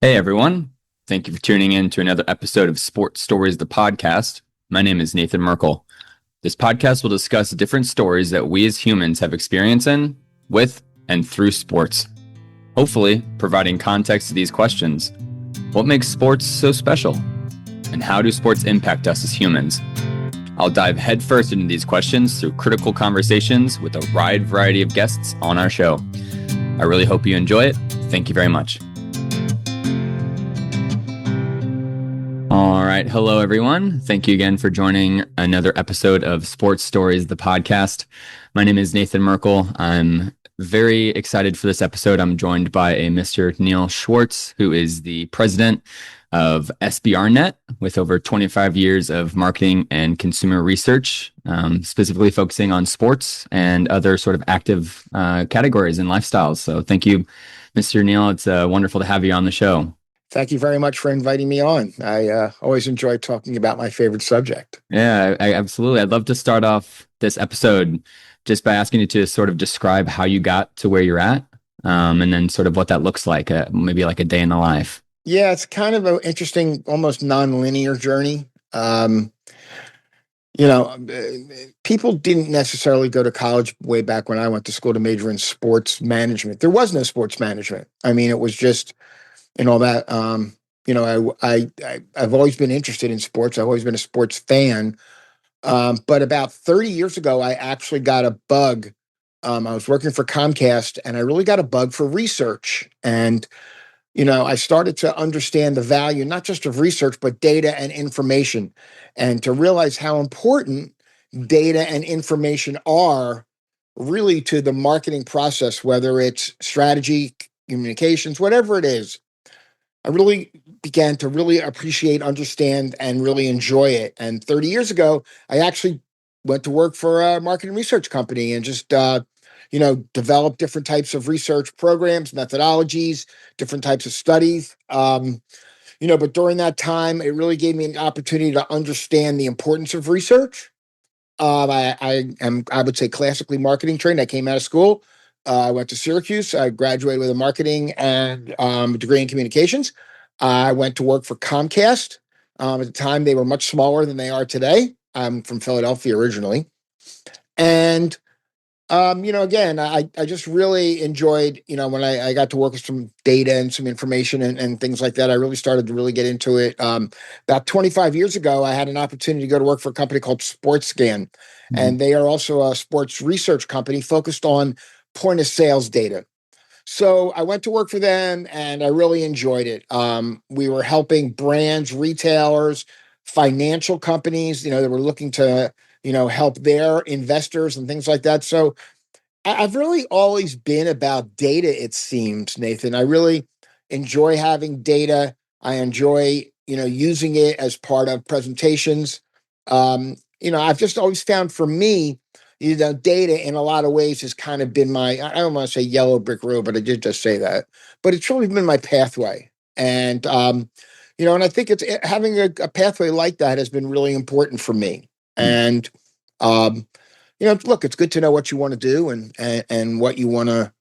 Hey everyone. Thank you for tuning in to another episode of Sports Stories, the podcast. My name is Nathan Merkel. This podcast will discuss different stories that we as humans have experience in, with, and through sports. Hopefully, providing context to these questions. What makes sports so special? And how do sports impact us as humans? I'll dive headfirst into these questions through critical conversations with a wide variety of guests on our show. I really hope you enjoy it. Thank you very much. All right. Hello, everyone. Thank you again for joining another episode of Sports Stories, the podcast. My name is Nathan Merkel. I'm very excited for this episode. I'm joined by a Mr. Neil Schwartz, who is the president of SBRnet with over 25 years of marketing and consumer research, specifically focusing on sports and other sort of active categories and lifestyles. So thank you, Mr. Neil. It's wonderful to have you on the show. Thank you very much for inviting me on. I always enjoy talking about my favorite subject. Yeah, absolutely. I'd love to start off this episode just by asking you to sort of describe how you got to where you're at, and then sort of what that looks like, maybe like a day in the life. Yeah, it's kind of an interesting, almost non-linear journey. People didn't necessarily go to college way back when I went to school to major in sports management. There was no sports management. I mean, it was just and all that. I've always been interested in sports. I've always been a sports fan. But about 30 years ago, I actually got a bug. I was working for Comcast, and I really got a bug for research. And I started to understand the value not just of research, but data and information, and to realize how important data and information are really to the marketing process, whether it's strategy, communications, whatever it is. I really began to really appreciate, understand, and really enjoy it. And 30 years ago, I actually went to work for a marketing research company and just, developed different types of research programs, methodologies, different types of studies. But during that time, it really gave me an opportunity to understand the importance of research. I would say, classically marketing trained. I came out of school. I went to Syracuse. I graduated with a marketing and degree in communications. I went to work for Comcast. At the time, they were much smaller than they are today. I'm from Philadelphia originally. And, again, I just really enjoyed, when I got to work with some data and some information and things like that. I really started to really get into it. About 25 years ago, I had an opportunity to go to work for a company called SportsScan. And they are also a sports research company focused on point of sales data. So I went to work for them and I really enjoyed it. We were helping brands, retailers, financial companies, that were looking to, help their investors and things like that. So I've really always been about data, it seems, Nathan. I really enjoy having data. I enjoy, using it as part of presentations. I've just always found for me, data in a lot of ways has kind of been I don't want to say yellow brick road, but I did just say that. But it's really been my pathway. And, and I think having a pathway like that has been really important for me. And, look, it's good to know what you want to do and what you want to,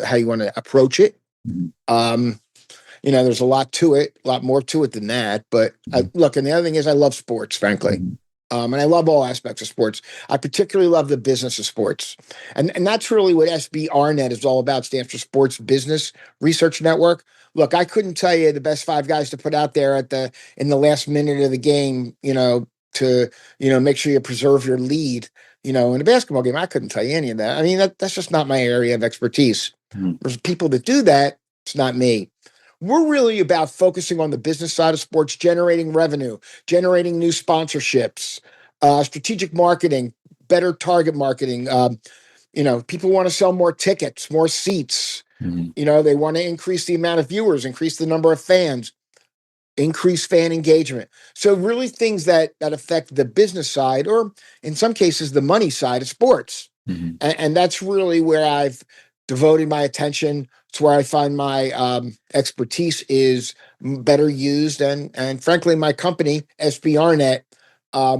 how you want to approach it. There's a lot to it, a lot more to it than that. But look, and the other thing is I love sports, frankly. And I love all aspects of sports. I particularly love the business of sports. And that's really what SBRnet is all about, stands for Sports Business Research Network. Look, I couldn't tell you the best five guys to put out there in the last minute of the game, to, make sure you preserve your lead, in a basketball game. I couldn't tell you any of that. I mean, that's just not my area of expertise. There's people that do that. It's not me. We're really about focusing on the business side of sports, generating revenue, generating new sponsorships, strategic marketing, better target marketing. People want to sell more tickets, more seats. They want to increase the amount of viewers, increase the number of fans, increase fan engagement. So really things that affect the business side, or in some cases, the money side of sports. And that's really where I've devoted my attention. It's where I find my expertise is better used. And frankly, my company, SBRnet,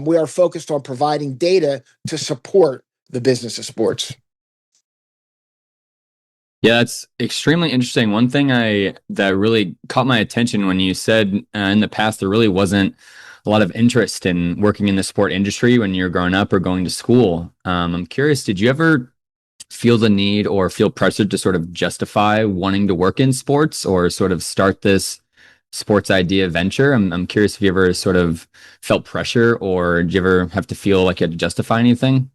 we are focused on providing data to support the business of sports. Yeah, that's extremely interesting. One thing I that really caught my attention when you said in the past there really wasn't a lot of interest in working in the sport industry when you're growing up or going to school. I'm curious, did you ever feel the need or feel pressured to sort of justify wanting to work in sports or sort of start this sports idea venture? I'm curious if you ever sort of felt pressure or did you ever have to feel like you had to justify anything?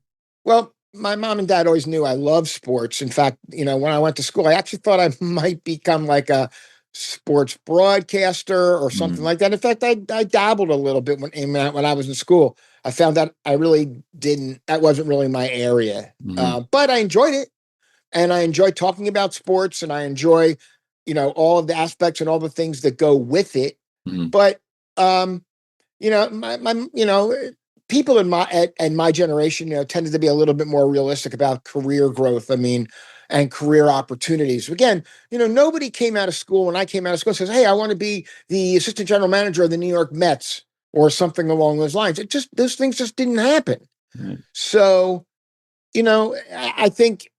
Well, my mom and dad always knew I love sports. In fact, when I went to school, I actually thought I might become like a sports broadcaster or something Mm, like that. In fact, I dabbled a little bit when I was in school. I found out I really didn't, that wasn't really my area. mm, But I enjoyed it, and I enjoy talking about sports, and I enjoy, all of the aspects and all the things that go with it. mm, But, um, people in my generation, tended to be a little bit more realistic about career growth. I mean, and career opportunities. Again, nobody came out of school when I came out of school and says, "Hey, I want to be the assistant general manager of the New York Mets" or something along those lines. Those things just didn't happen. right, So, I think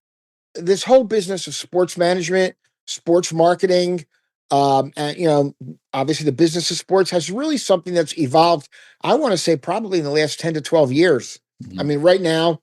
this whole business of sports management, sports marketing, and obviously the business of sports has really something that's evolved. I want to say probably in the last 10 to 12 years. I mm, mean, right now,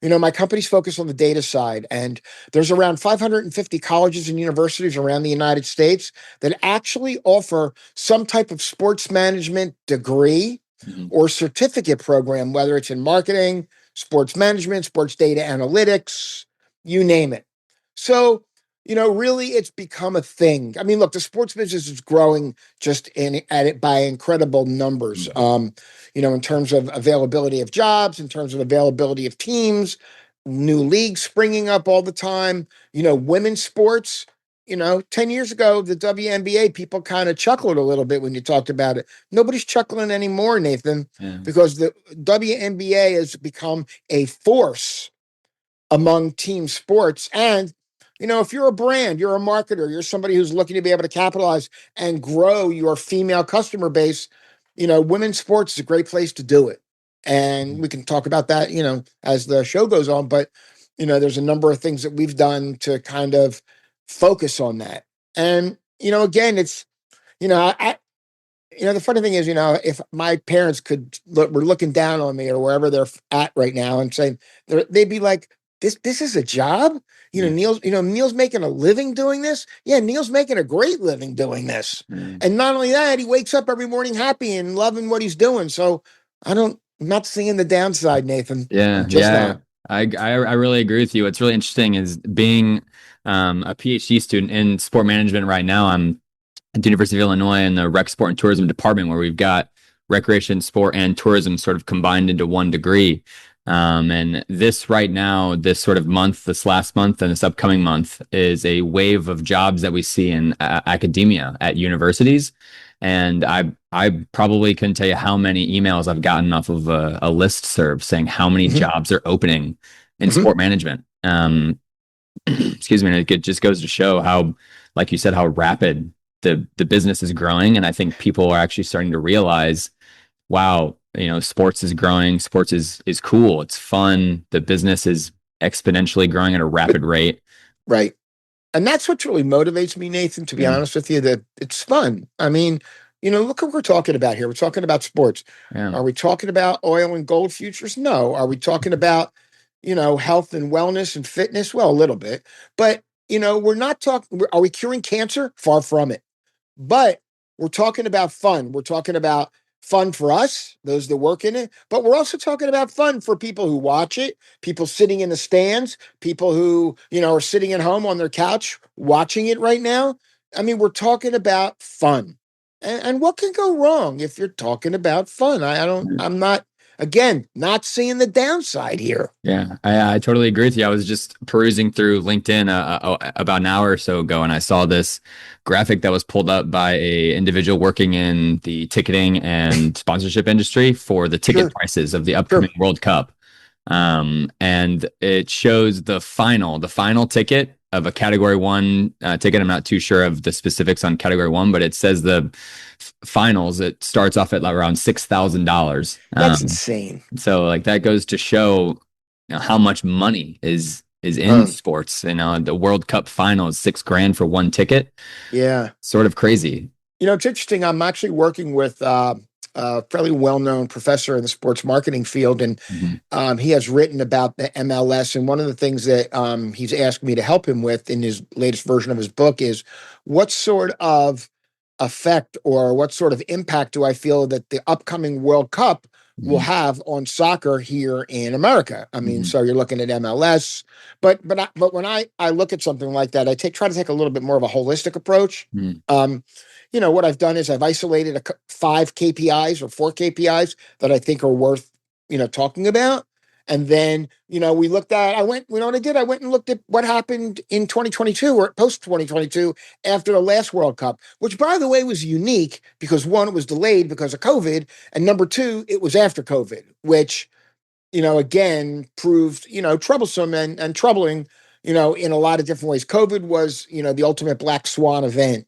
my company's focused on the data side, and there's around 550 colleges and universities around the United States that actually offer some type of sports management degree mm, or certificate program, whether it's in marketing, sports management, sports data analytics, you name it. So, really it's become a thing. I mean, look, the sports business is growing just in at it by incredible numbers. mm. In terms of availability of jobs, in terms of availability of teams, new leagues springing up all the time, women's sports. 10 years ago, the WNBA, people kind of chuckled a little bit when you talked about it. Nobody's chuckling anymore, Nathan, Yeah. because the WNBA has become a force among team sports. And, if you're a brand, you're a marketer, you're somebody who's looking to be able to capitalize and grow your female customer base, women's sports is a great place to do it. And we can talk about that, as the show goes on. But, there's a number of things that we've done to kind of focus on that. And, again, it's, I the funny thing is, if my parents were looking down on me or wherever they're at right now and saying, they'd be like, this is a job. Yeah. Neil's making a living doing this. Yeah, Neil's making a great living doing this. Mm. And not only that, he wakes up every morning happy and loving what he's doing. So I'm not seeing the downside, Nathan. Yeah, I'm just yeah. not. I really agree with you. What's really interesting is being a PhD student in sport management right now. I'm at the University of Illinois in the Rec Sport and Tourism department, where we've got recreation, sport, and tourism sort of combined into one degree. And this right now, this sort of month, this last month, and this upcoming month is a wave of jobs that we see in academia at universities. And I probably couldn't tell you how many emails I've gotten off of a list serve saying how many Mhm, jobs are opening in mhm. sport management. Excuse me, and it just goes to show how, like you said, how rapid the business is growing. And I think people are actually starting to realize, wow, sports is growing, sports is cool, it's fun, the business is exponentially growing at a rapid rate. Right. And that's what really motivates me, Nathan, to be Yeah, honest with you, that it's fun. I mean, look what we're talking about here. We're talking about sports. yeah, Are we talking about oil and gold futures? No. Are we talking about, health and wellness and fitness? Well, a little bit. But, we're not talking, are we curing cancer? Far from it. But we're talking about fun. We're talking about fun for us, those that work in it, but we're also talking about fun for people who watch it, people sitting in the stands, people who, are sitting at home on their couch watching it right now. I mean, we're talking about fun. And what can go wrong if you're talking about fun? I'm not, again, not seeing the downside here. yeah. I totally agree with you. I was just perusing through LinkedIn about an hour or so ago, and I saw this graphic that was pulled up by a individual working in the ticketing and sponsorship industry for the ticket Sure, prices of the upcoming sure. World Cup. And it shows the final ticket of a category one ticket. I'm not too sure of the specifics on category one, but it says the finals. It starts off at around $6,000. That's insane. So like that goes to show how much money is is in sports. The World Cup final is $6,000 for one ticket. Yeah. Sort of crazy. It's interesting. I'm actually working with a fairly well-known professor in the sports marketing field, and he has written about the MLS. And one of the things that he's asked me to help him with in his latest version of his book is what sort of effect or what sort of impact do I feel that the upcoming World Cup will have on soccer here in America. I mean, so you're looking at MLS, but when I look at something like that, I try to take a little bit more of a holistic approach. What I've done is I've isolated 5 KPIs or 4 KPIs that I think are worth, talking about. And then, we looked at, I went and looked at what happened in 2022 or post 2022 after the last World Cup, which, by the way, was unique because 1, it was delayed because of COVID. And number 2, it was after COVID, which, again, proved, troublesome and troubling, in a lot of different ways. COVID was, the ultimate black swan event.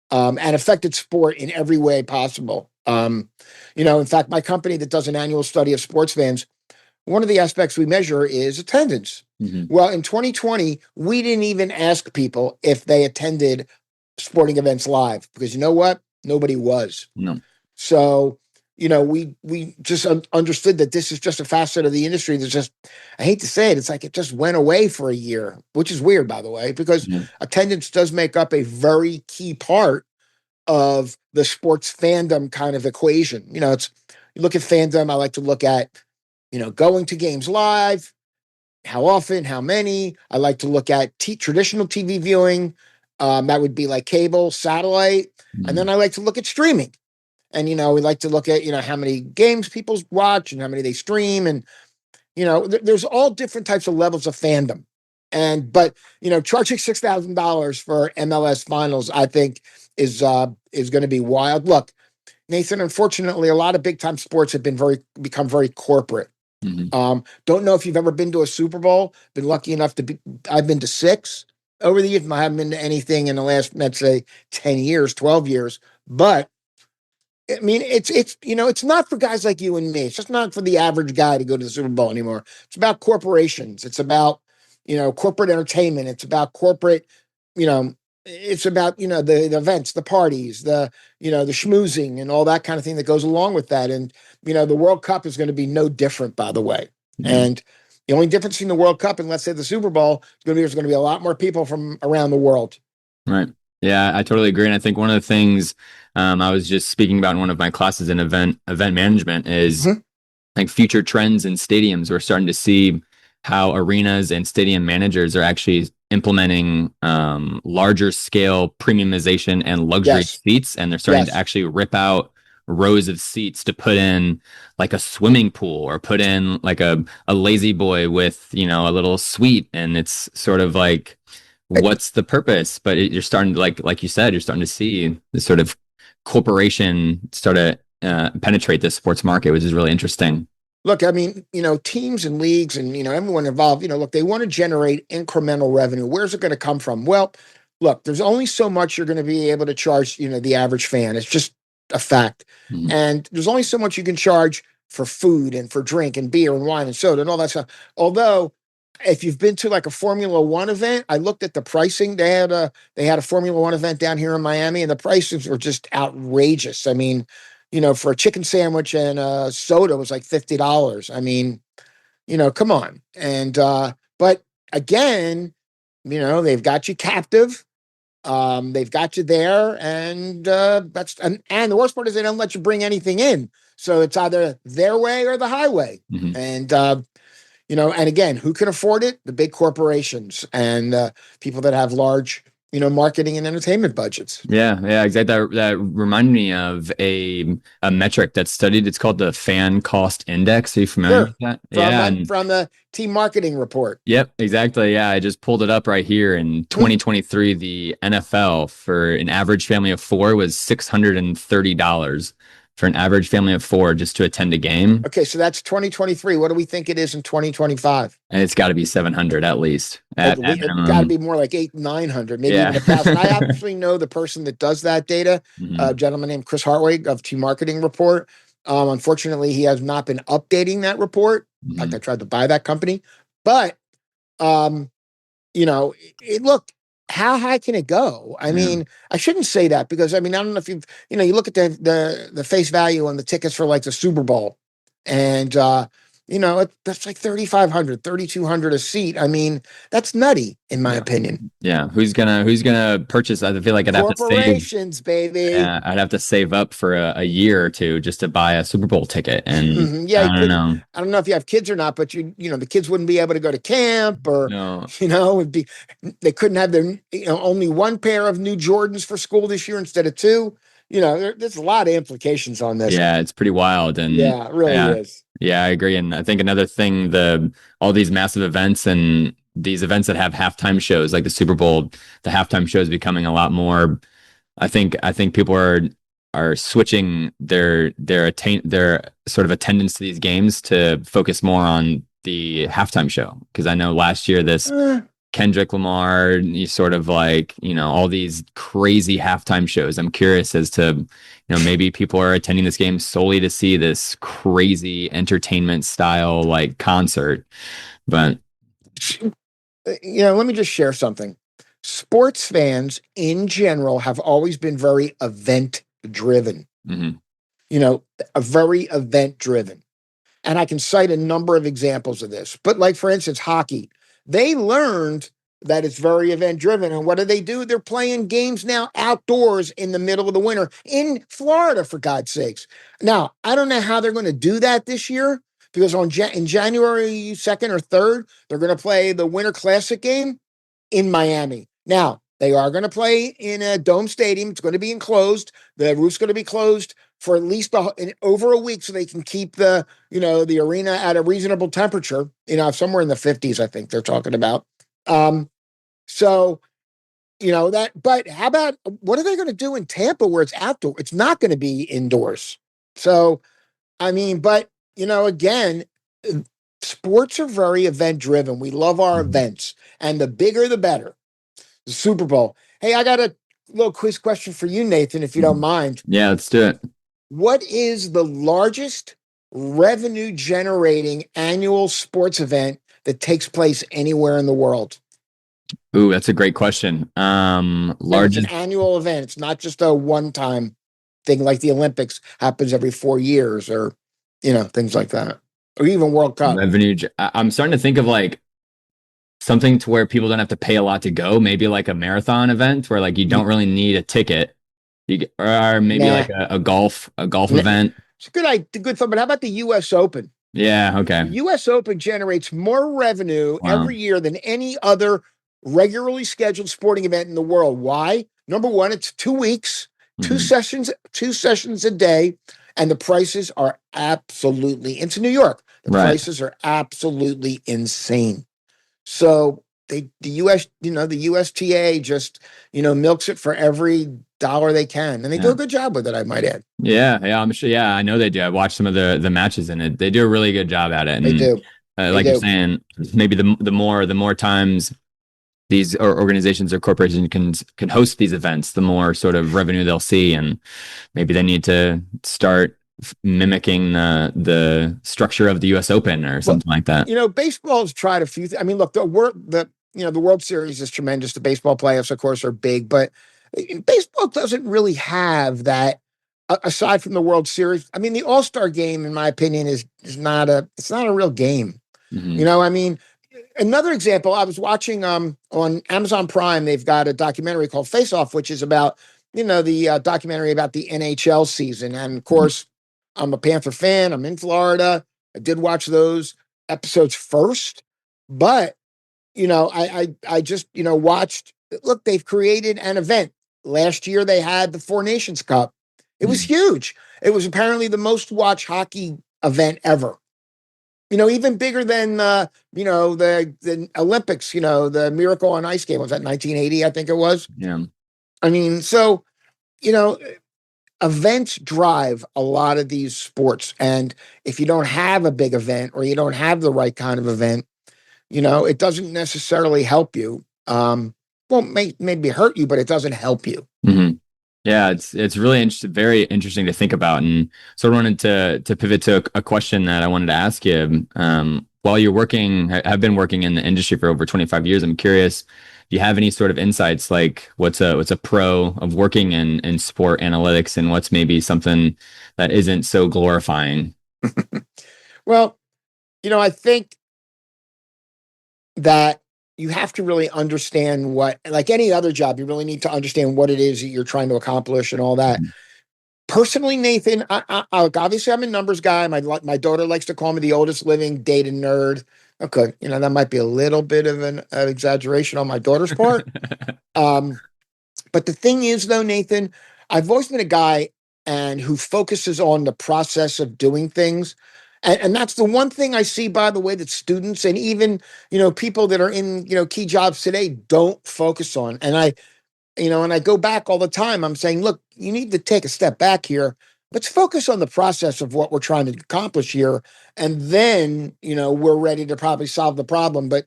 And affected sport in every way possible. In fact, my company that does an annual study of sports fans, one of the aspects we measure is attendance. Well, in 2020, we didn't even ask people if they attended sporting events live because you know what? Nobody was. No. So, we just understood that this is just a facet of the industry that's just, I hate to say it, it's like it just went away for a year, which is weird, by the way, because attendance does make up a very key part of the sports fandom kind of equation. You look at fandom, I like to look at, going to games live, how often, how many. I like to look at traditional TV viewing. That would be like cable, satellite. And then I like to look at streaming. And, we like to look at, how many games people watch and how many they stream. And, there's all different types of levels of fandom. But charging $6,000 for MLS finals, I think is going to be wild. Look, Nathan, unfortunately, a lot of big time sports have become very corporate. Don't know if you've ever been to a Super Bowl. Been lucky enough I've been to 6 over the years. I haven't been to anything in the last, let's say, 10 years, 12 years. But I mean, it's not for guys like you and me. It's just not for the average guy to go to the Super Bowl anymore. It's about corporations. It's about, corporate entertainment. It's about corporate, it's about, the events, the parties, the schmoozing and all that kind of thing that goes along with that. And, the World Cup is going to be no different, by the way. And the only difference in the World Cup and, let's say, the Super Bowl is there's going to be a lot more people from around the world. Right. Yeah, I totally agree. And I think one of the things I was just speaking about in one of my classes in event management is like future trends in stadiums. We're starting to see how arenas and stadium managers are actually implementing larger scale premiumization and luxury seats. And they're starting to actually rip out rows of seats to put in like a swimming pool or put in like a lazy boy with, a little suite. And it's sort of like, what's the purpose? But you're starting to, like you said, you're starting to see this sort of corporation start to penetrate this sports market, which is really interesting. Look, I mean, teams and leagues and, everyone involved, look, they want to generate incremental revenue. Where's it going to come from? Well, look, there's only so much you're going to be able to charge, the average fan. It's just a fact. And there's only so much you can charge for food and for drink and beer and wine and soda and all that stuff. Although, if you've been to like a Formula One event, I looked at the pricing. They had a Formula One event down here in Miami, and the prices were just outrageous. I mean, for a chicken sandwich and a soda was like $50. I mean, come on. And but again, they've got you captive. They've got you there, and and the worst part is they don't let you bring anything in. So it's either their way or the highway. And and again, who can afford it? The big corporations and people that have large, marketing and entertainment budgets. Yeah, exactly. That reminded me of a metric that's studied. It's called the fan cost index. Are you familiar with that? From the team marketing report. Yep, exactly. Yeah, I just pulled it up right here. In 2023, the NFL for an average family of 4 was $630 for an average family of 4 just to attend a game. Okay, so that's 2023. What do we think it is in 2025? And it's got to be 700 at least. It's got to be more like 800-900, maybe even 1,000. I actually know the person that does that data, a gentleman named Chris Hartwig of Team Marketing Report. Unfortunately, he has not been updating that report. In fact, I tried to buy that company. But look, how high can it go? I Yeah. mean, I shouldn't say that because I mean, I don't know if you look at the face value on the tickets for like the Super Bowl, and that's like 3,500, 3,200 a seat. I mean, that's nutty in my Yeah. opinion. Yeah. Who's gonna purchase? I feel like I'd have to save. Corporations, baby. Yeah, I'd have to save up for a year or two just to buy a Super Bowl ticket, and Mhm. Yeah, you I don't couldn't. know. I don't know if you have kids or not, but the kids wouldn't be able to go to camp, or No. it'd be they couldn't have their only one pair of new Jordans for school this year instead of two. There's a lot of implications on this. Yeah, it's pretty wild, and Yeah, it really yeah, is. yeah, I agree. And I think another thing, the all these massive events and these events that have halftime shows, like the Super Bowl, the halftime show is becoming a lot more. I think people are switching their sort of attendance to these games to focus more on the halftime show. Because I know last year this Uh, Kendrick Lamar, you sort of like, all these crazy halftime shows. I'm curious as to, maybe people are attending this game solely to see this crazy entertainment style like concert. But let me just share something. Sports fans in general have always been very event driven. mhm, A very event driven. And I can cite a number of examples of this. But like, for instance, hockey, they learned that it's very event driven. And what do? They're playing games now outdoors in the middle of the winter in Florida, for God's sakes. Now, I don't know how they're going to do that this year because in January 2nd or 3rd, they're going to play the Winter Classic game in Miami. Now, they are going to play in a dome stadium. It's going to be enclosed. The roof's going to be closed for at least over a week so they can keep the arena at a reasonable temperature, somewhere in the 50s, I think they're talking about. So, but how about what are they going to do in Tampa where it's outdoor? It's not going to be indoors. So, I mean, but, again, sports are very event driven. We love our mhm. events, and the bigger, the better. The Super Bowl. Hey, I got a little quiz question for you, Nathan, if you don't mind. Yeah, let's do it. What is the largest revenue generating annual sports event that takes place anywhere in the world? Ooh, that's a great question. And it's an Largest annual event. It's not just a one time thing like the Olympics happens every 4 years, or, things like that, or even World Cup. revenue. I'm starting to think of like something to where people don't have to pay a lot to go. Maybe like a marathon event where like you don't really need a ticket. Or maybe Nah, like a golf nah. event. It's a good thought. But how about the U.S. Open? Yeah. Okay. The U.S. Open generates more revenue Wow. every year than any other regularly scheduled sporting event in the world. Why? Number one, it's 2 weeks, two Mhm. sessions, two sessions a day, and the prices are absolutely. It's New York. The Right. prices are absolutely insane. So the USTA just milks it for every dollar they can, and they do Yeah. a good job with it, I might add. Yeah. Yeah. I'm sure. Yeah. I know they do. I watched some of the matches and they do a really good job at it. They And do. They like you're do. saying, maybe the more times these organizations or corporations can host these events, the more sort of revenue they'll see, and maybe they need to start mimicking the structure of the U.S. Open or Well, something like that. Baseball's tried a few. I mean, look, the World Series is tremendous. The baseball playoffs, of course, are big, but baseball doesn't really have that. Aside from the World Series, I mean, the All Star Game, in my opinion, is not a real game. Hmm. I mean, another example, I was watching on Amazon Prime. They've got a documentary called Face Off, which is about the documentary about the NHL season. And of course, I'm a Panther fan. I'm in Florida. I did watch those episodes first, but I just watched. Look, they've created an event. Last year they had the Four Nations Cup. It was huge. It was apparently the most watched hockey event ever. Even bigger than the Olympics. The Miracle on Ice game was that 1980, I think it was. Yeah. I mean, so you know, events drive a lot of these sports, and if you don't have a big event or you don't have the right kind of event, it doesn't necessarily help you. Well, maybe hurt you, but it doesn't help you. Hmm. Yeah, it's really very interesting to think about, and sort of wanted to pivot to a question that I wanted to ask you. while you're working, have been working in the industry for over 25 years, I'm curious, do you have any sort of insights like what's a pro of working in sport analytics and what's maybe something that isn't so glorifying? Well, I think that you have to really understand what, like any other job, you really need to understand what it is that you're trying to accomplish and all that. Personally, Nathan, obviously I'm a numbers guy. My daughter likes to call me the oldest living data nerd. Okay, that might be a little bit of an exaggeration on my daughter's part. Um, but the thing is, though, Nathan, I've always been a guy and who focuses on the process of doing things. And that's the one thing I see, by the way, that students and even, people that are in, key jobs today don't focus on. And I go back all the time. I'm saying, look, you need to take a step back here. Let's focus on the process of what we're trying to accomplish here. And then, we're ready to probably solve the problem. But,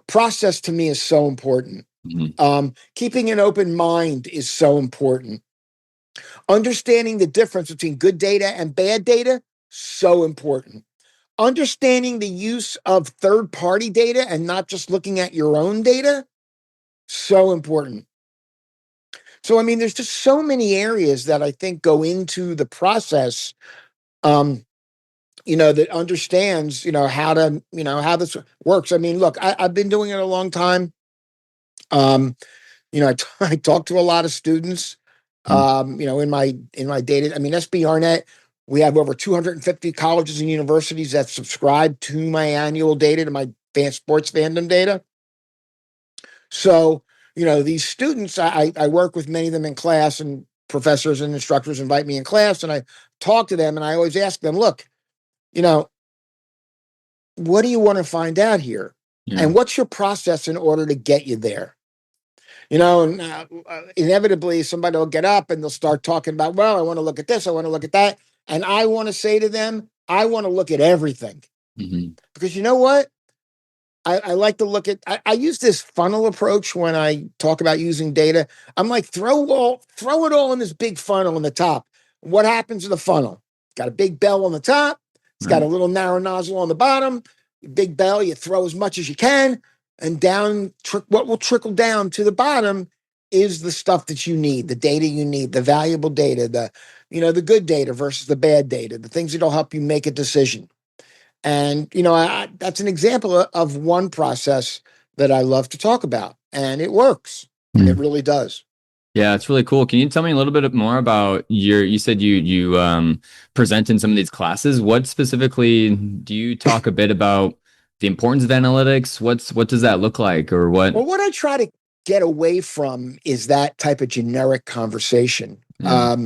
process to me is so important. Mhm. Keeping an open mind is so important. Understanding the difference between good data and bad data, so important. Understanding the use of third-party data and not just looking at your own data, so important. So, I mean, there's just so many areas that I think go into the process, that understands, how this works. I mean, look, I've been doing it a long time. Um, I talk to a lot of students, Mhm. in my data. I mean, SBRnet, we have over 250 colleges and universities that subscribe to my annual data, to my sports fandom data. So, these students, I work with many of them in class, and professors and instructors invite me in class, and I talk to them, and I always ask them, look, you know, what do you want to find out here? Yeah. And what's your process in order to get you there? And inevitably somebody will get up and they'll start talking about, well, I want to look at this, I want to look at that. And I want to say to them, I want to look at everything. Mhm. Because you know what? I like to look at, I use this funnel approach when I talk about using data. I'm like, throw it all in this big funnel on the top. What happens to the funnel? It's got a big bell on the top. It's got Right. a little narrow nozzle on the bottom. Big bell, you throw as much as you can, and down, what will trickle down to the bottom is the stuff that you need, the data you need, the valuable data, the good data versus the bad data, the things that'll help you make a decision. And, that's an example of one process that I love to talk about, and it works. It Mhm. really does. Yeah, it's really cool. Can you tell me a little bit more about you said you present in some of these classes. What specifically do you talk a bit about the importance of analytics? What does that look like or what? Well, what I try to get away from is that type of generic conversation. Yeah.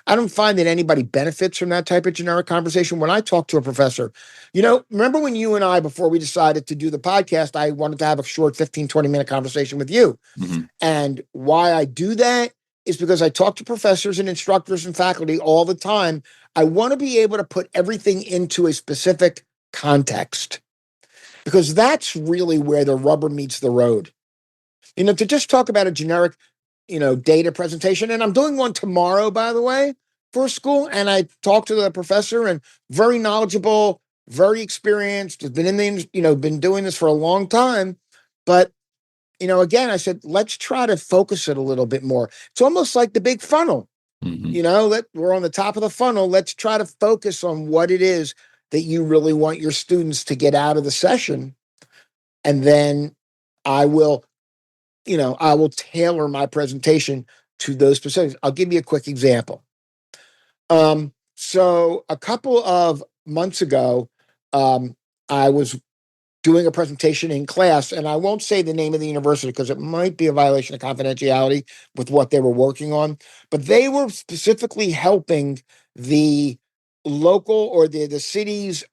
I don't find that anybody benefits from that type of generic conversation. When I talk to a professor, remember when you and I, before we decided to do the podcast, I wanted to have a short 15, 20-minute conversation with you. Mhm. And why I do that is because I talk to professors and instructors and faculty all the time. I want to be able to put everything into a specific context because that's really where the rubber meets the road. To just talk about a generic, data presentation, and I'm doing one tomorrow, by the way, for a school, and I talked to the professor and very knowledgeable, very experienced, has been in the, been doing this for a long time, but again, I said, let's try to focus it a little bit more. It's almost like the big funnel, Mhm. we're on the top of the funnel. Let's try to focus on what it is that you really want your students to get out of the session. And then I will, I will tailor my presentation to those specifics. I'll give you a quick example. So a couple of months ago, I was doing a presentation in class, and I won't say the name of the university because it might be a violation of confidentiality with what they were working on, but they were specifically helping the local or the city's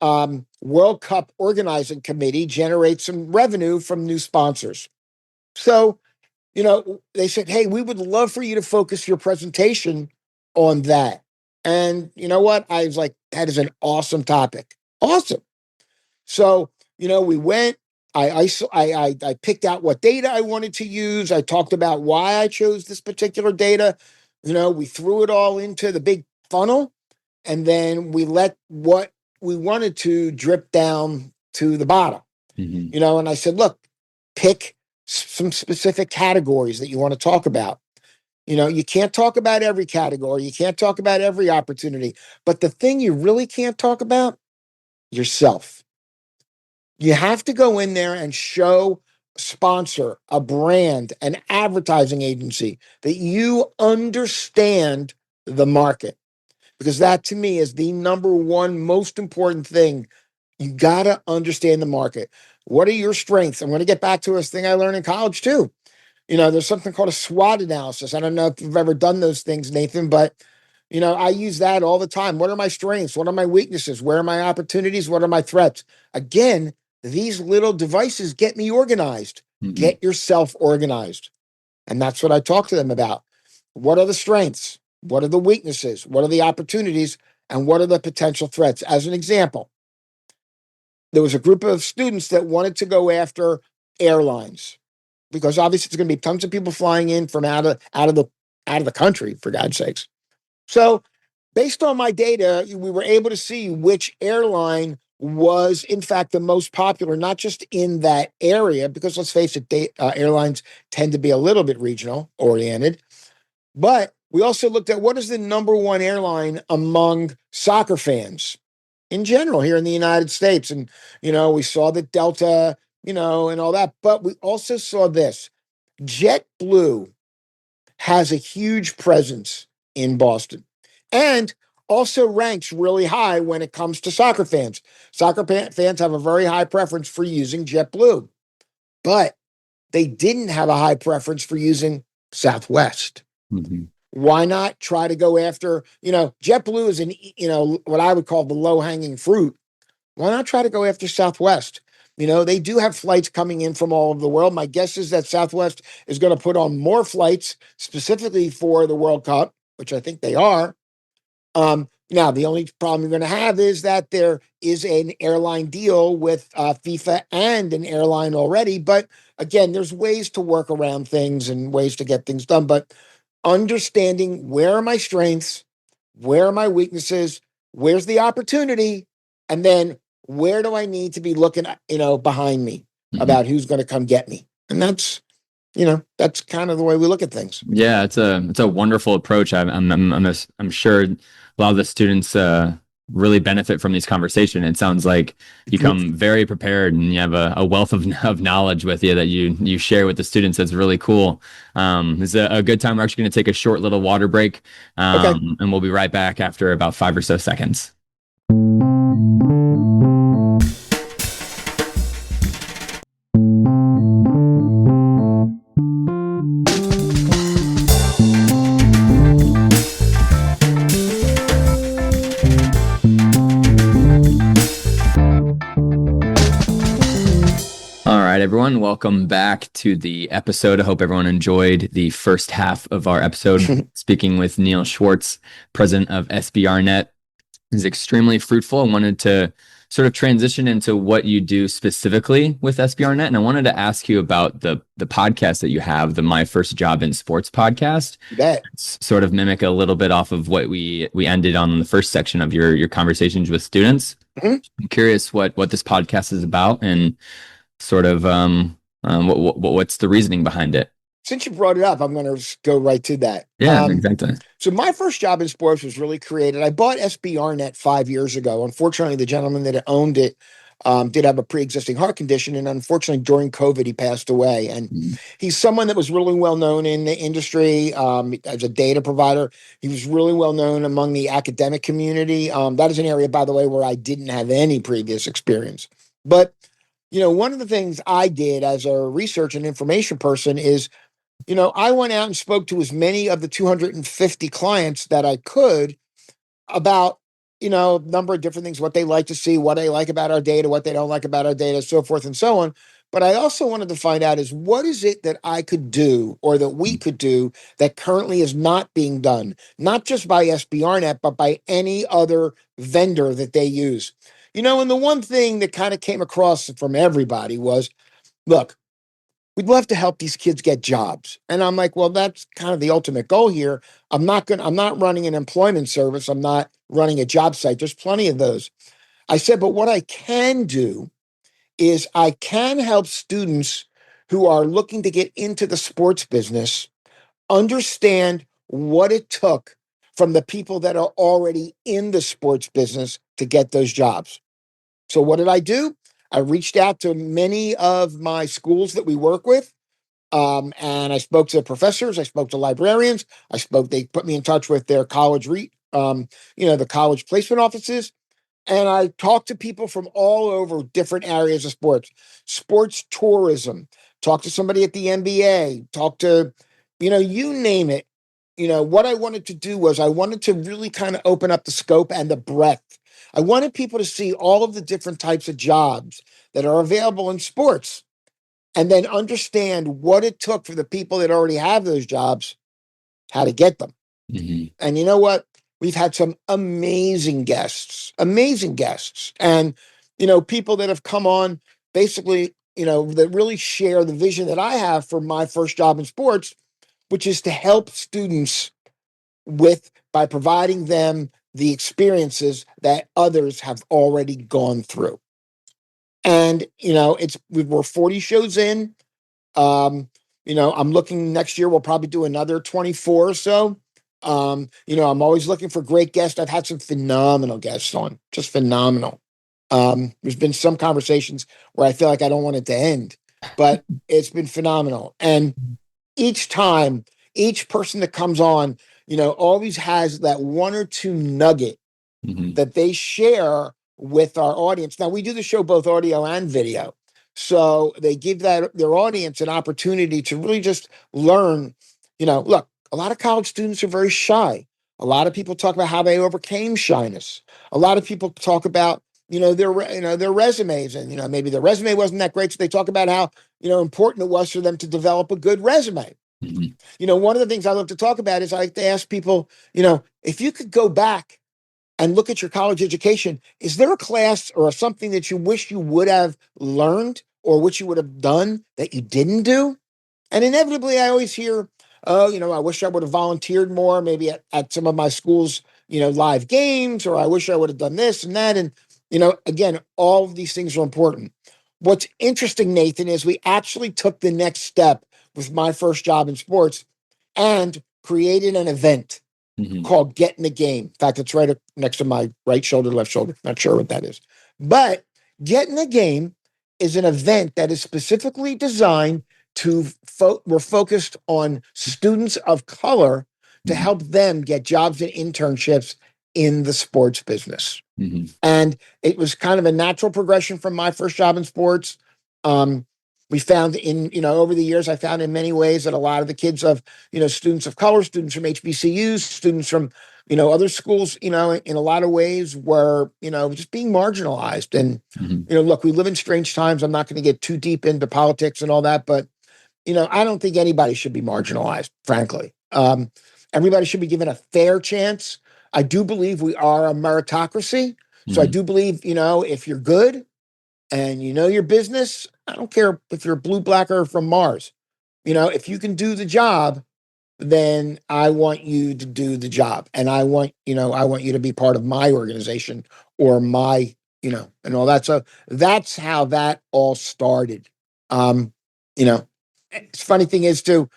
World Cup organizing committee generate some revenue from new sponsors. So, they said, hey, we would love for you to focus your presentation on that. And you know what? I was like, that is an awesome topic. Awesome. So, we went, I picked out what data I wanted to use. I talked about why I chose this particular data. We threw it all into the big funnel, and then we let what we wanted to drip down to the bottom. Mhm. And I said, look, pick some specific categories that you want to talk about. You can't talk about every category. You can't talk about every opportunity. But the thing you really can't talk about, yourself. You have to go in there and show, sponsor a brand, an advertising agency that you understand the market. Because that to me is the number one most important thing. You got to understand the market. What are your strengths? I'm going to get back to this thing I learned in college too. There's something called a SWOT analysis. I don't know if you've ever done those things, Nathan, but I use that all the time. What are my strengths? What are my weaknesses? Where are my opportunities? What are my threats? Again, these little devices get me organized. Mhm. Get yourself organized. And that's what I talk to them about. What are the strengths? What are the weaknesses? What are the opportunities? And what are the potential threats? As an example, there was a group of students that wanted to go after airlines because obviously it's going to be tons of people flying in from out of the country, for God's sakes. So, based on my data, we were able to see which airline was, in fact, the most popular, not just in that area, because let's face it, airlines tend to be a little bit regional oriented. But we also looked at what is the number one airline among soccer fans in general here in the United States. And, we saw the Delta, and all that. But we also saw this. JetBlue has a huge presence in Boston and also ranks really high when it comes to soccer fans. Fans have a very high preference for using JetBlue, but they didn't have a high preference for using Southwest. Mhm. Why not try to go after, JetBlue is what I would call the low hanging fruit. Why not try to go after Southwest? They do have flights coming in from all over the world. My guess is that Southwest is going to put on more flights specifically for the World Cup, which I think they are. Now, the only problem you're going to have is that there is an airline deal with FIFA and an airline already. But again, there's ways to work around things and ways to get things done. But understanding where are my strengths, where are my weaknesses, where's the opportunity, and then where do I need to be looking, behind me Mhm. about who's going to come get me. And that's kind of the way we look at things. Yeah, it's a wonderful approach. I'm sure a lot of the students really benefit from these conversations. It sounds like you come very prepared and you have a wealth of knowledge with you that you share with the students. That's really cool. It's a good time. We're actually going to take a short little water break, Okay. and we'll be right back after about 5 or so seconds. All right, everyone, welcome back to the episode. I hope everyone enjoyed the first half of our episode speaking with Neil Schwartz, president of SBRnet. Is extremely fruitful. I wanted to sort of transition into what you do specifically with SBRnet. And I wanted to ask you about the podcast that you have, the My First Job in Sports podcast. You bet. Sort of mimic a little bit off of what we ended on the first section of your conversations with students. Mhm. I'm curious what this podcast is about and sort of what's the reasoning behind it. Since you brought it up, I'm going to go right to that. Yeah, exactly. So my first job in sports was really created. I bought SBRnet 5 years ago. Unfortunately, the gentleman that owned it did have a pre-existing heart condition, and unfortunately, during COVID, he passed away. And he's someone that was really well known in the industry as a data provider. He was really well known among the academic community. That is an area, by the way, where I didn't have any previous experience. But one of the things I did as a research and information person is I went out and spoke to as many of the 250 clients that I could about, a number of different things, what they like to see, what they like about our data, what they don't like about our data, so forth and so on. But I also wanted to find out is what is it that I could do or that we could do that currently is not being done, not just by SBRnet, but by any other vendor that they use. And the one thing that kind of came across from everybody was, look, we'd love to help these kids get jobs. And I'm like, well, that's kind of the ultimate goal here. I'm not running an employment service. I'm not running a job site. There's plenty of those. I said, but what I can do is I can help students who are looking to get into the sports business understand what it took from the people that are already in the sports business to get those jobs. So what did I do? I reached out to many of my schools that we work with. And I spoke to professors, I spoke to librarians, they put me in touch with their college, the college placement offices. And I talked to people from all over different areas of sports tourism, talk to somebody at the NBA, talk to, you name it. What I wanted to do was I wanted to really kind of open up the scope and the breadth. I wanted people to see all of the different types of jobs that are available in sports and then understand what it took for the people that already have those jobs, how to get them. Mm-hmm. And you know what? We've had some amazing guests. And, people that have come on basically, that really share the vision that I have for my first job in sports, which is to help students by providing them the experiences that others have already gone through. And, we're 40 shows in. I'm looking next year, we'll probably do another 24 or so. I'm always looking for great guests. I've had some phenomenal guests on, just phenomenal. There's been some conversations where I feel like I don't want it to end, but it's been phenomenal. And each time, each person that comes on, always has that one or two nugget that they share with our audience. Now, we do the show both audio and video. So they give their audience an opportunity to really just learn. Look, a lot of college students are very shy. A lot of people talk about how they overcame shyness. A lot of people talk about, their resumes, and, maybe their resume wasn't that great. So they talk about how, important it was for them to develop a good resume. One of the things I love to talk about is I like to ask people, if you could go back and look at your college education, is there a class or something that you wish you would have learned or which you would have done that you didn't do? And inevitably, I always hear, oh, I wish I would have volunteered more, maybe at some of my school's, live games, or I wish I would have done this and that. And, again, all of these things are important. What's interesting, Nathan, is we actually took the next step with my first job in sports and created an event called Get in the Game. In fact, it's right next to my right shoulder, left shoulder. Not sure what that is. But Get in the Game is an event that is specifically designed to, we're focused on students of color to help them get jobs and internships in the sports business. And it was kind of a natural progression from my first job in sports. We found over the years, I found in many ways that a lot of the kids of, students of color, students from HBCUs, students from, other schools, in a lot of ways were, just being marginalized. And, look, we live in strange times. I'm not going to get too deep into politics and all that, but, I don't think anybody should be marginalized, frankly. Everybody should be given a fair chance. I do believe we are a meritocracy. So I do believe, if you're good and your business, I don't care if you're blue, black, or from Mars. If you can do the job, then I want you to do the job. And I want you to be part of my organization or my, and all that. So that's how that all started. It's funny thing is too,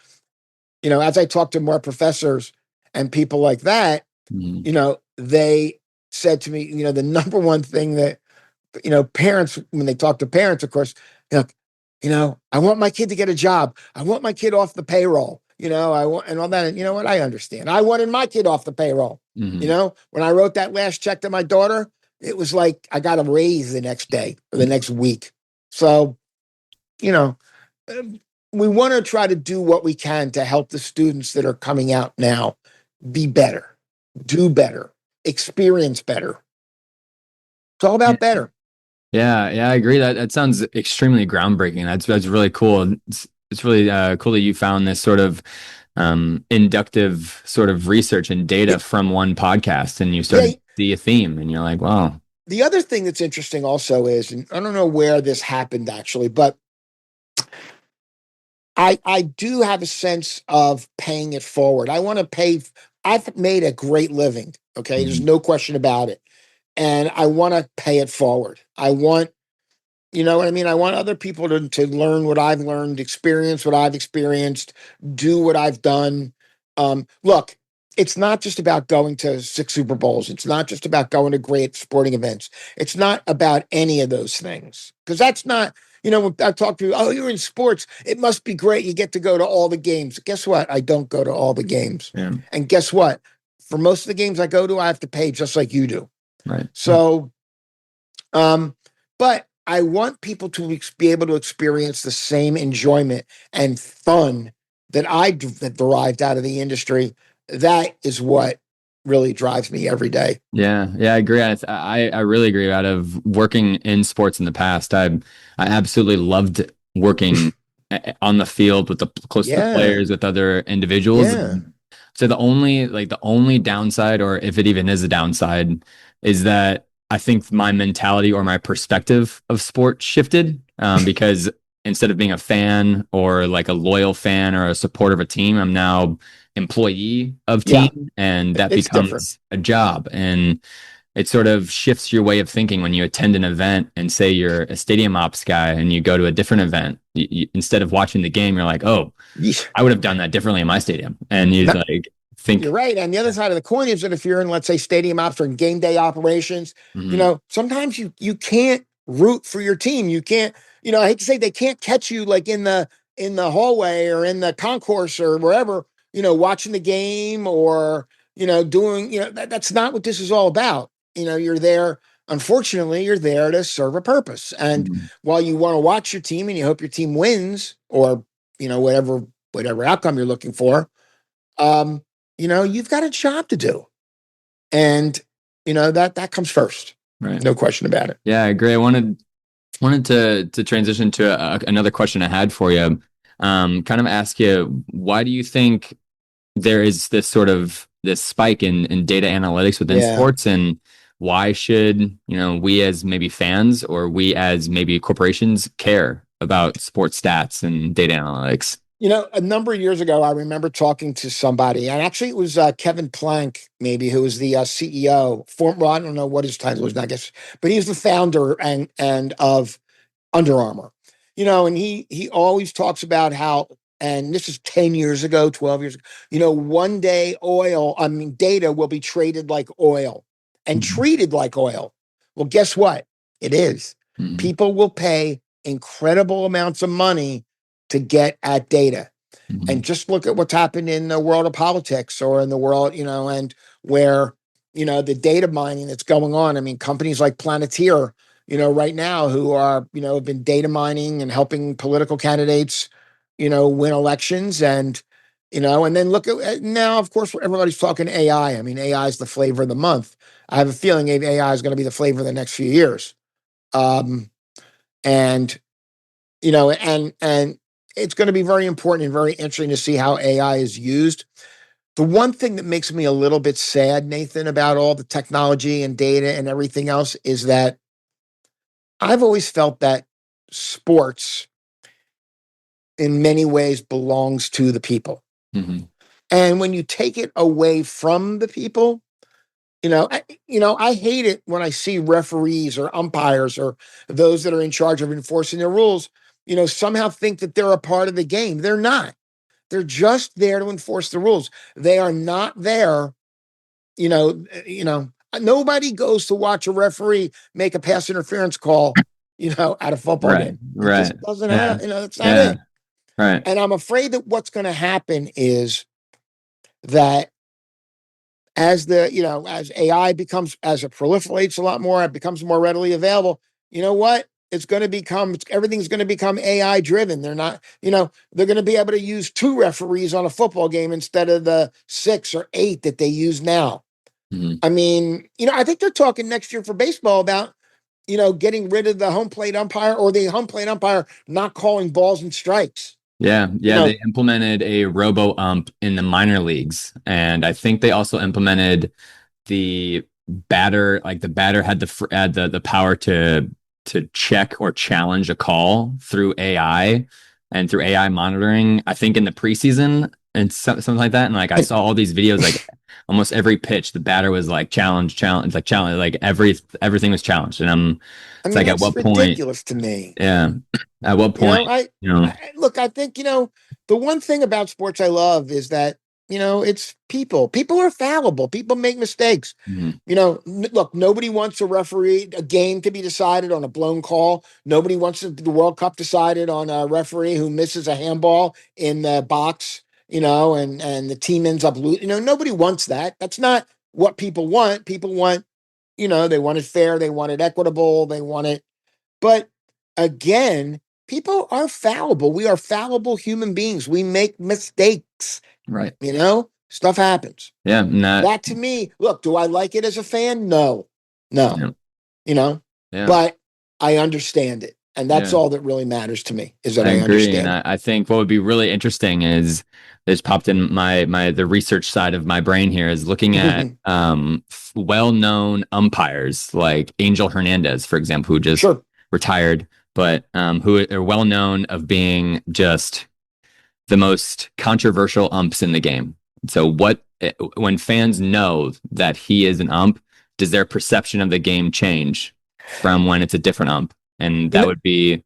as I talk to more professors and people like that, they said to me, the number one thing that, parents, when they talk to parents, of course, I want my kid to get a job. I want my kid off the payroll, I want, and all that. And you know what? I understand. I wanted my kid off the payroll. When I wrote that last check to my daughter, it was like I got a raise the next day or the next week. So, we want to try to do what we can to help the students that are coming out now be better, do better, experience better. It's all about better. Yeah, I agree. That sounds extremely groundbreaking. That's really cool. It's really cool that you found this sort of inductive sort of research and data from one podcast, and you started to see a theme, and you're like, wow. The other thing that's interesting also is, and I don't know where this happened actually, but I do have a sense of paying it forward. I want to pay. I've made a great living. Okay. There's no question about it. And I want to pay it forward. I want, You know what I mean? I want other people to learn what I've learned, experience what I've experienced, do what I've done. Look, it's not just about going to 6 Super Bowls. It's not just about going to great sporting events. It's not about any of those things. Because that's not, when I talk to you, oh, you're in sports. It must be great. You get to go to all the games. Guess what? I don't go to all the games. Yeah. And guess what? For most of the games I go to, I have to pay just like you do. Right. So, but I want people to be able to experience the same enjoyment and fun that that derived out of the industry. That is what really drives me every day. Yeah, I agree. I really agree. Out of working in sports in the past, I absolutely loved working on the field with close to the players, with other individuals. Yeah. So the only downside, or if it even is a downside, is that I think my mentality or my perspective of sport shifted, because instead of being a fan or like a loyal fan or a supporter of a team, I'm now employee of team, and that becomes different. A job. And it sort of shifts your way of thinking when you attend an event and say you're a stadium ops guy and you go to a different event. Instead of watching the game, you're like, oh, I would have done that differently in my stadium. And you think you're right. And the other side of the coin is that if you're in, let's say, stadium ops or game day operations, sometimes you can't root for your team. You can't, I hate to say, they can't catch you like in the hallway or in the concourse or wherever, watching the game or, doing, that's not what this is all about. You're there. Unfortunately, you're there to serve a purpose. And while you want to watch your team and you hope your team wins or, whatever outcome you're looking for, you've got a job to do. And, that comes first. Right. No question about it. Yeah, I agree. I wanted to transition to another question I had for you. Kind of ask you, why do you think there is this spike in data analytics within sports, and why should, we as maybe fans or we as maybe corporations care about sports stats and data analytics? A number of years ago, I remember talking to somebody, and actually it was Kevin Plank, maybe, who was the CEO. I don't know what his title was, I guess, but he's the founder and of Under Armour. And he always talks about how, and this is 10 years ago, 12 years ago, one day data will be traded like oil and treated like oil. Well, guess what? It is. People will pay incredible amounts of money to get at data. And just look at what's happened in the world of politics or in the world, and where, the data mining that's going on. I mean, companies like Planeteer, right now, who are, have been data mining and helping political candidates, win elections. And, and then look at now, of course, everybody's talking AI. I mean, AI is the flavor of the month. I have a feeling AI is going to be the flavor of the next few years. And it's going to be very important and very interesting to see how AI is used. The one thing that makes me a little bit sad, Nathan, about all the technology and data and everything else is that I've always felt that sports in many ways belongs to the people. And when you take it away from the people, I hate it when I see referees or umpires or those that are in charge of enforcing the rules, somehow think that they're a part of the game. They're not. They're just there to enforce the rules. They are not there. Nobody goes to watch a referee make a pass interference call, at a football game. It just doesn't happen. That's not it. Right. And I'm afraid that what's going to happen is that as as AI as it proliferates a lot more, it becomes more readily available. You know what? Everything's going to become AI driven. They're not, they're going to be able to use 2 referees on a football game instead of the 6 or 8 that they use now. I mean, I think they're talking next year for baseball about, getting rid of the home plate umpire or the home plate umpire not calling balls and strikes. Yeah. They implemented a robo ump in the minor leagues, and I think they also implemented the batter. Like the batter had the power to check or challenge a call through AI and through AI monitoring. I think in the preseason, and something like that. And like I saw all these videos, like almost every pitch, the batter was like challenge, like everything was challenged. And I it's mean, like at that's what point, ridiculous to me. yeah, at what You know, point, you know, look, I think, the one thing about sports I love is that, it's people. People are fallible. People make mistakes. mhm, Look, nobody wants a game to be decided on a blown call. Nobody wants the World Cup decided on a referee who misses a handball in the box, and the team ends up losing. Nobody wants that. That's not what people want. People want, they want it fair. They want it equitable. They want it. But again, people are fallible. We are fallible human beings. We make mistakes. right, Stuff happens. yeah, not, That to me, look, do I like it as a fan? No, no, yeah, you know, yeah, but I understand it. And that's yeah. all that really matters to me is that I I agree, and understand I think what would be really interesting is it's popped in the research side of my brain here is looking at it. well-known umpires like Angel Hernandez, for example, who just Sure. retired, but who are well known of being just the most controversial umps in the game. So, when fans know that he is an ump, does their perception of the game change from when it's a different ump? And You that know, would be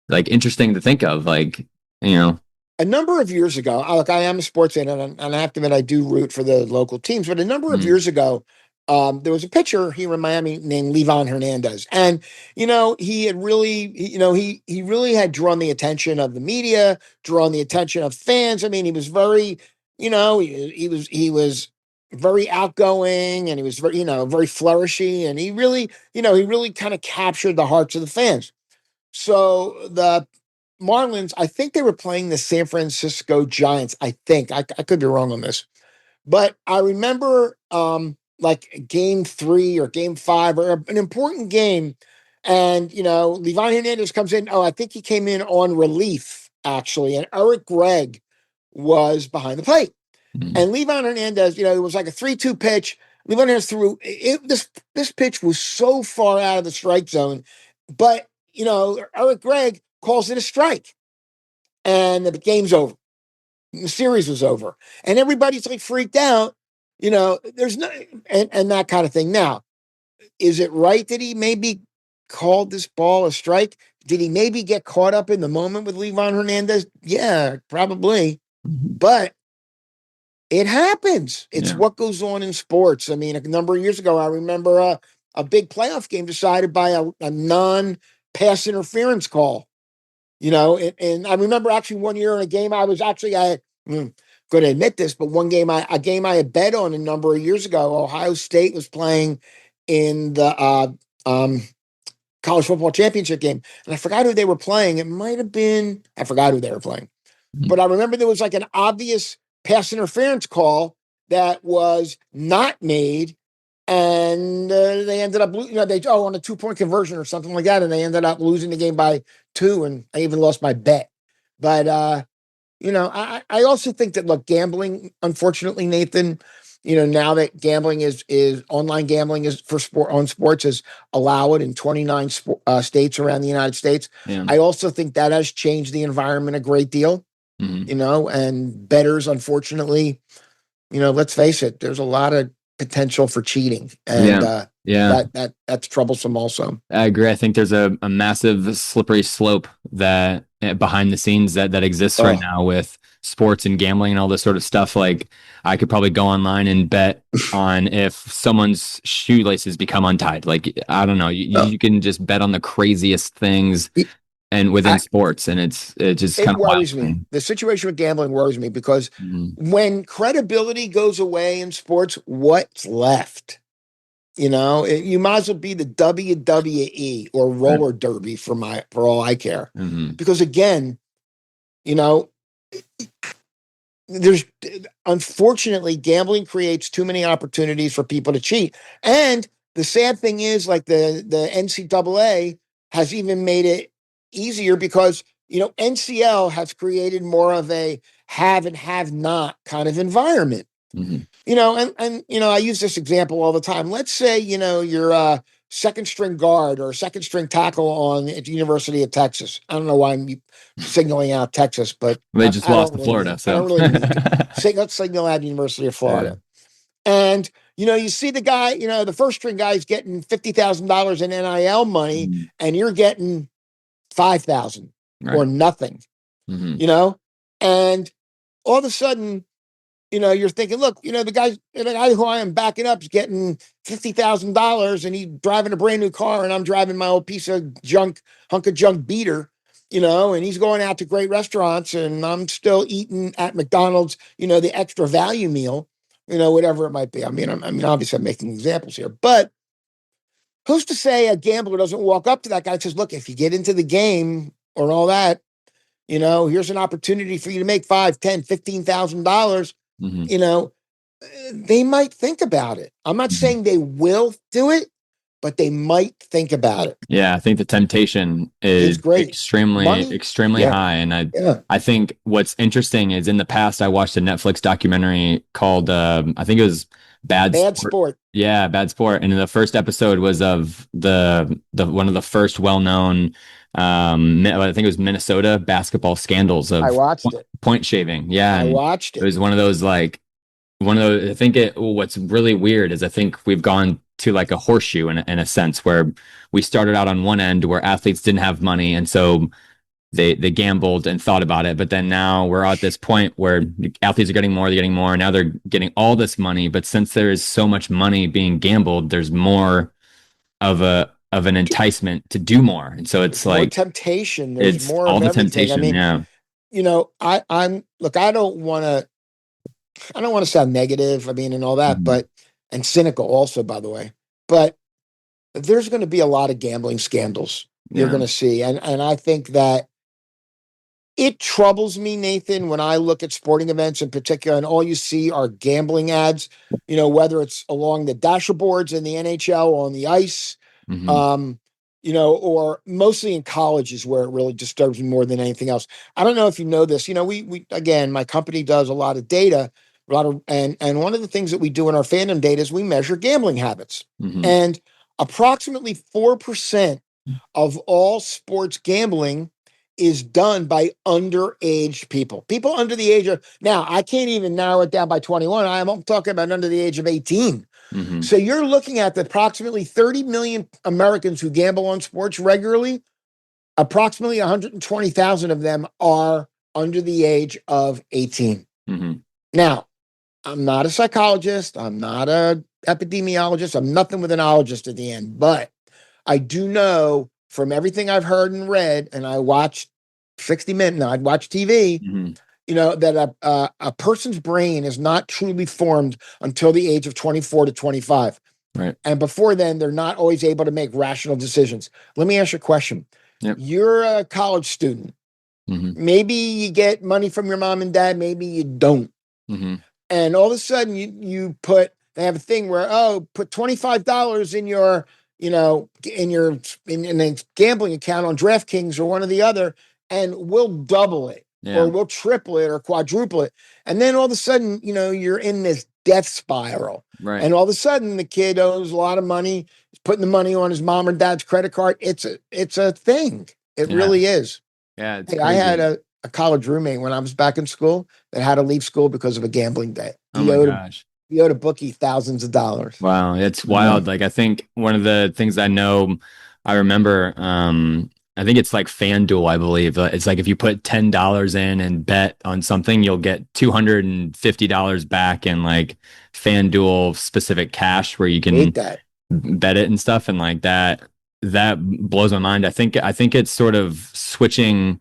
like interesting to think of, like, you know. a number of years ago, look, I am a sports fan, and I have to admit I do root for the local teams. But a number of Mm, years ago, there was a pitcher here in Miami named Livan Hernandez, and he had really, he really had drawn the attention of the media, drawn the attention of fans. I mean, he was very, he was very outgoing, and he was very, very flourishy, and he really kind of captured the hearts of the fans. So the Marlins, I think they were playing the San Francisco Giants. I think I could be wrong on this, but I remember like game 3 or game 5 or an important game, and Livan Hernandez comes in. Oh, I think he came in on relief actually, and Eric Gregg was behind the plate, mm, and Livan Hernandez, it was like a 3-2 pitch. Livan Hernandez threw it. This pitch was so far out of the strike zone, but Eric Gregg calls it a strike, and the game's over. The series was over, and everybody's like freaked out. There's no and that kind of thing. Now, is it right that he maybe called this ball a strike? Did he maybe get caught up in the moment with Livan Hernandez? Yeah, probably. mhm, But it happens. It's yeah, what goes on in sports. I mean, a number of years ago, I remember a big playoff game decided by a non-pass interference call. And I remember actually one year in a game I going to admit this, but a game I had bet on a number of years ago, Ohio State was playing in the um, college football championship game, and I forgot who they were playing. It might have been I forgot who they were playing, mhm, but I remember there was like an obvious pass interference call that was not made, and they ended up, on a 2-point conversion or something like that, and they ended up losing the game by 2, and I even lost my bet. But I also think that, look, gambling, unfortunately, Nathan, now that gambling is online gambling is for sport on sports is allowed in 29 states around the United States. yeah, I also think that has changed the environment a great deal. mhm, And bettors, unfortunately, let's face it, there's a lot of potential for cheating, and yeah, yeah. that's troublesome also. I agree. I think there's a massive slippery slope that behind the scenes that exists right Oh, now with sports and gambling and all this sort of stuff. Like I could probably go online and bet on if someone's shoelaces become untied. Like I don't know, oh. you can just bet on the craziest things and within I, sports, and it's just it kind of wild worries to me. me. The situation with gambling worries me because Mhm. when credibility goes away in sports, what's left? You might as well be the WWE or Right. roller derby for all I care. Mhm. Because again, you know, there's unfortunately gambling creates too many opportunities for people to cheat. And the sad thing is, like the NCAA has even made it easier because NCL has created more of a have and have not kind of environment. Mhm. And I use this example all the time. Let's say you're second string guard or second string tackle on at the University of Texas. I don't know why I'm signaling out Texas, but They just I lost don't to really Florida, need. I so don't really need to. Let's signal out University of Florida. And you see the guy, the first string guy's getting $50,000 in NIL money, and you're getting 5,000 or nothing. And all of a sudden, you're thinking, look, the guy who I am backing up is getting $50,000 and he's driving a brand new car and I'm driving my old hunk of junk beater, and he's going out to great restaurants and I'm still eating at McDonald's, the extra value meal, whatever it might be. I mean, obviously I'm making examples here, but who's to say a gambler doesn't walk up to that guy and says, look, if you get into the game or all that, here's an opportunity for you to make $5, $10, $15,000. They might think about it. I'm not saying they will do it, but they might think about it. Yeah, I think the temptation is great. extremely high. And I think what's interesting is in the past, I watched a Netflix documentary called, I think it was Bad Sport. Yeah, Bad Sport. And the first episode was of the one of the first well-known, I think it was Minnesota basketball scandals of I watched it. Point shaving. Yeah. I watched it. It was one of those I think what's really weird is I think we've gone to like a horseshoe in a sense where we started out on one end where athletes didn't have money. And so they gambled and thought about it. But then now we're at this point where athletes are getting more, and now they're getting all this money. But since there is so much money being gambled, there's more of an enticement to do more. And so it's like more temptation. There's more all of the everything. temptation. I don't want to sound negative. I mean, and all that, but and cynical also, by the way. But there's going to be a lot of gambling scandals you're going to see, and I think that it troubles me, Nathan, when I look at sporting events in particular, and all you see are gambling ads. Whether it's along the dashboards in the NHL or on the ice, or mostly in colleges where it really disturbs me more than anything else. I don't know if you know this. We again, my company does a lot of data. And one of the things that we do in our fandom data is we measure gambling habits. And approximately 4% of all sports gambling is done by underage people. People under the age of, now I can't even narrow it down by 21. I'm talking about under the age of 18. So you're looking at the approximately 30 million Americans who gamble on sports regularly. Approximately 120,000 of them are under the age of 18. Now, I'm not a psychologist. I'm not an epidemiologist. I'm nothing with an ologist at the end. But I do know from everything I've heard and read, and I watched 60 Minutes, no, I'd watch TV, that a person's brain is not truly formed until the age of 24 to 25. Right. And before then, they're not always able to make rational decisions. Let me ask you a question. Yep. You're a college student. Maybe you get money from your mom and dad. Maybe you don't. And all of a sudden they have a thing where, put $25 in your, in a gambling account on DraftKings or one or the other, and we'll double it or we'll triple it or quadruple it. And then all of a sudden, you're in this death spiral. Right. And all of a sudden the kid owes a lot of money. He's putting the money on his mom or dad's credit card. It's a thing. It really is. Yeah. It's I had a college roommate when I was back in school that had to leave school because of a gambling debt. Oh my gosh. He owed a bookie thousands of dollars. Wow. It's wild. Like, I think one of the things I remember, I think it's like FanDuel, I believe. It's like if you put $10 in and bet on something, you'll get $250 back in like FanDuel specific cash where you can bet it and stuff. And like that blows my mind. I think it's sort of switching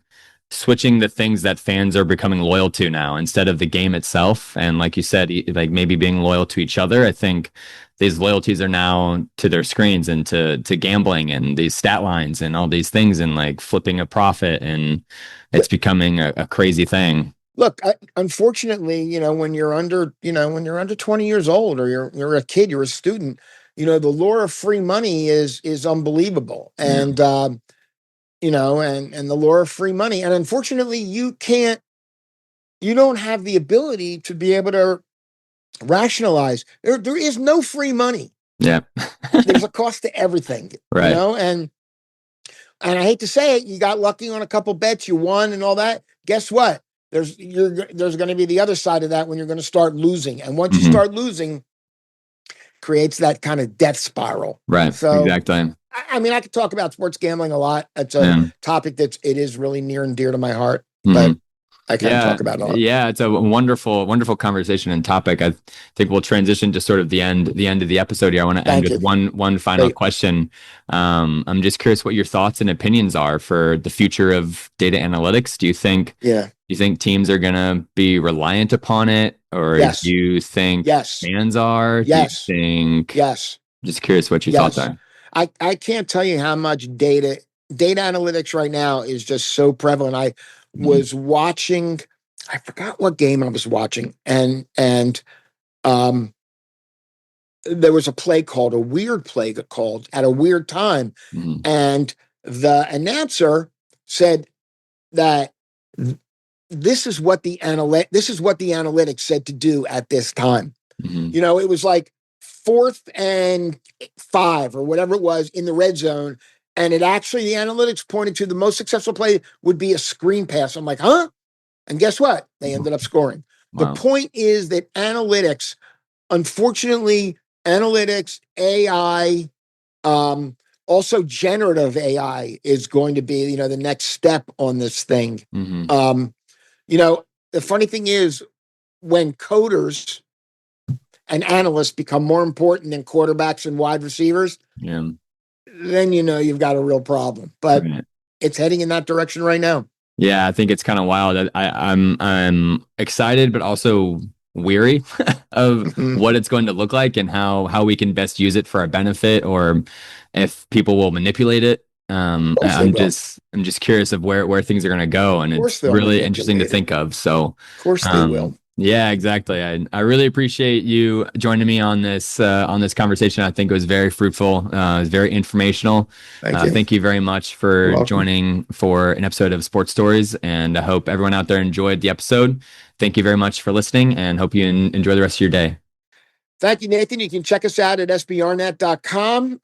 the things that fans are becoming loyal to now instead of the game itself. And like you said, like maybe being loyal to each other. I think these loyalties are now to their screens and to gambling and these stat lines and all these things and like flipping a profit. And it's becoming a crazy thing. Look, unfortunately, when you're under 20 years old or you're a kid, you're a student, the lure of free money is unbelievable. And, and the lure of free money. And unfortunately, you don't have the ability to be able to rationalize. There is no free money. Yeah. There's a cost to everything, Right. you know, and I hate to say it, you got lucky on a couple bets, you won and all that. Guess what? There's going to be the other side of that when you're going to start losing. And once you start losing, creates that kind of death spiral. Right. So Exactly. I mean, I could talk about sports gambling a lot. It's a topic it is really near and dear to my heart, but I can't talk about it a lot. Yeah, it's a wonderful, wonderful conversation and topic. I think we'll transition to sort of the end of the episode here. I want to end with one final question. I'm just curious what your thoughts and opinions are for the future of data analytics. Do you think teams are going to be reliant upon it, or do you think fans are? Yes. Do you think? Yes. Just curious what your thoughts are. I can't tell you how much data analytics right now is just so prevalent. I was watching, I forgot what game I was watching, and there was a weird play called at a weird time, and the announcer said that this is what the analytics said to do at this time. You know, it was like 4th and 5 or whatever it was in the red zone. And it actually, the analytics pointed to the most successful play would be a screen pass. I'm like, huh? And guess what? They ended up scoring. Wow. The point is that analytics, unfortunately, AI, also generative AI is going to be, the next step on this thing. The funny thing is when coders and analysts become more important than quarterbacks and wide receivers, then you've got a real problem. But it's heading in that direction right now. Yeah, I think it's kind of wild. I'm excited, but also weary of what it's going to look like and how we can best use it for our benefit, or if people will manipulate it. I'm just curious of where things are going to go, and it's really interesting to think of. So, of course they will. Yeah, exactly. I really appreciate you joining me on this conversation. I think it was very fruitful. It was very informational. Thank you very much for joining for an episode of Sports Stories, and I hope everyone out there enjoyed the episode. Thank you very much for listening, and hope you enjoy the rest of your day. Thank you, Nathan. You can check us out at SBRnet.com.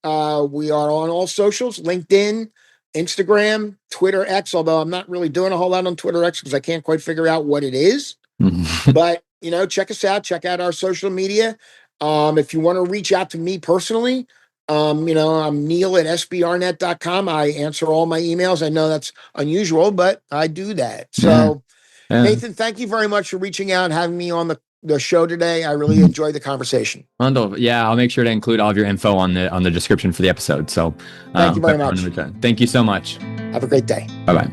We are on all socials: LinkedIn, Instagram, Twitter, X, although I'm not really doing a whole lot on Twitter X because I can't quite figure out what it is. But, check us out. Check out our social media. If you want to reach out to me personally, I'm Neil at SBRnet.com. I answer all my emails. I know that's unusual, but I do that. So, Nathan, thank you very much for reaching out and having me on the show today. I really enjoyed the conversation. Wonderful. Yeah, I'll make sure to include all of your info on the description for the episode. So thank you very much. Thank you so much. Have a great day. Bye-bye.